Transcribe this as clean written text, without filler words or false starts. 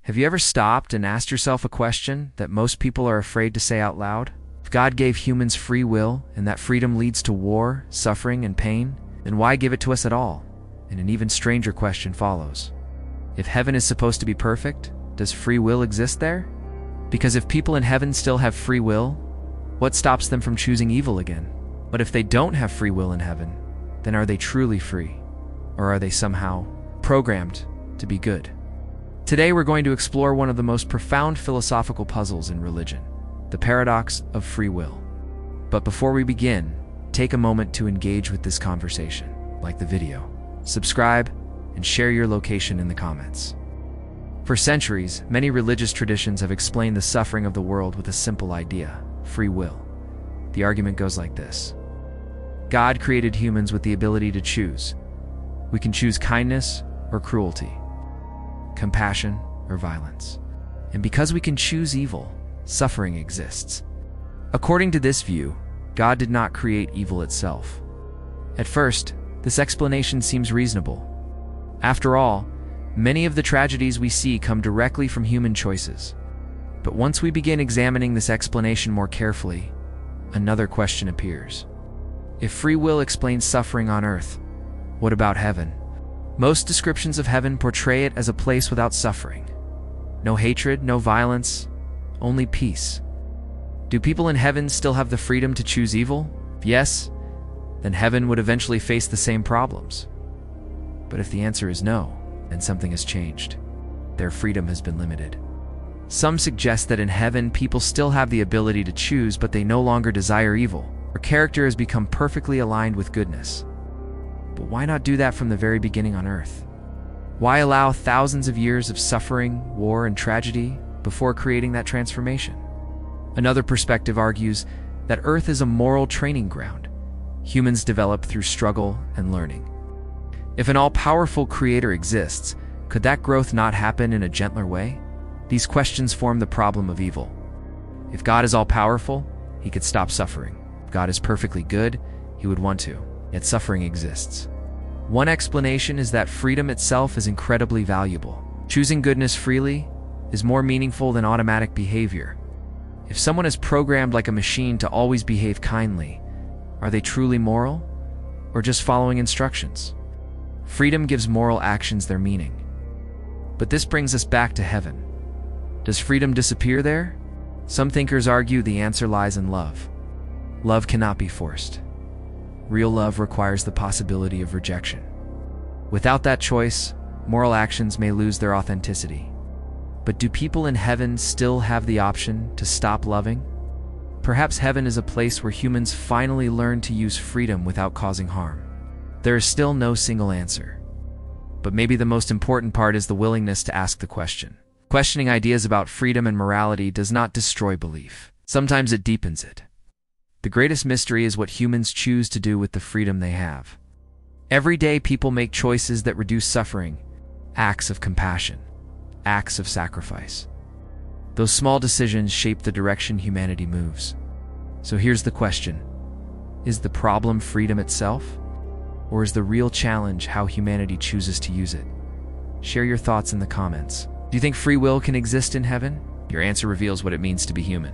Have you ever stopped and asked yourself a question that most people are afraid to say out loud? If God gave humans free will, and that freedom leads to war, suffering, and pain, then why give it to us at all? And an even stranger question follows. If heaven is supposed to be perfect, does free will exist there? Because if people in heaven still have free will, what stops them from choosing evil again? But if they don't have free will in heaven, then are they truly free? Or are they somehow programmed to be good? Today we're going to explore one of the most profound philosophical puzzles in religion, the paradox of free will. But before we begin, take a moment to engage with this conversation. Like the video, subscribe, and share your location in the comments. For centuries, many religious traditions have explained the suffering of the world with a simple idea: free will. The argument goes like this. God created humans with the ability to choose. We can choose kindness or cruelty, compassion or violence. And because we can choose evil, suffering exists. According to this view, God did not create evil itself. At first, this explanation seems reasonable. After all, many of the tragedies we see come directly from human choices. But once we begin examining this explanation more carefully, another question appears. If free will explains suffering on earth, what about heaven? Most descriptions of heaven portray it as a place without suffering. No hatred, no violence, only peace. Do people in heaven still have the freedom to choose evil? If yes, then heaven would eventually face the same problems. But if the answer is no, then something has changed. Their freedom has been limited. Some suggest that in heaven people still have the ability to choose, but they no longer desire evil. Their character has become perfectly aligned with goodness. But why not do that from the very beginning on earth? Why allow thousands of years of suffering, war, and tragedy before creating that transformation? Another perspective argues that earth is a moral training ground. Humans develop through struggle and learning. If an all-powerful creator exists, could that growth not happen in a gentler way? These questions form the problem of evil. If God is all-powerful, he could stop suffering. If God is perfectly good, he would want to, yet suffering exists. One explanation is that freedom itself is incredibly valuable. Choosing goodness freely is more meaningful than automatic behavior. If someone is programmed like a machine to always behave kindly, are they truly moral, or just following instructions? Freedom gives moral actions their meaning. But this brings us back to heaven. Does freedom disappear there? Some thinkers argue the answer lies in love. Love cannot be forced. Real love requires the possibility of rejection. Without that choice, moral actions may lose their authenticity. But do people in heaven still have the option to stop loving? Perhaps heaven is a place where humans finally learn to use freedom without causing harm. There is still no single answer. But maybe the most important part is the willingness to ask the question. Questioning ideas about freedom and morality does not destroy belief. Sometimes it deepens it. The greatest mystery is what humans choose to do with the freedom they have. Every day people make choices that reduce suffering, acts of compassion, acts of sacrifice. Those small decisions shape the direction humanity moves. So here's the question. Is the problem freedom itself? Or is the real challenge how humanity chooses to use it? Share your thoughts in the comments. Do you think free will can exist in heaven? Your answer reveals what it means to be human.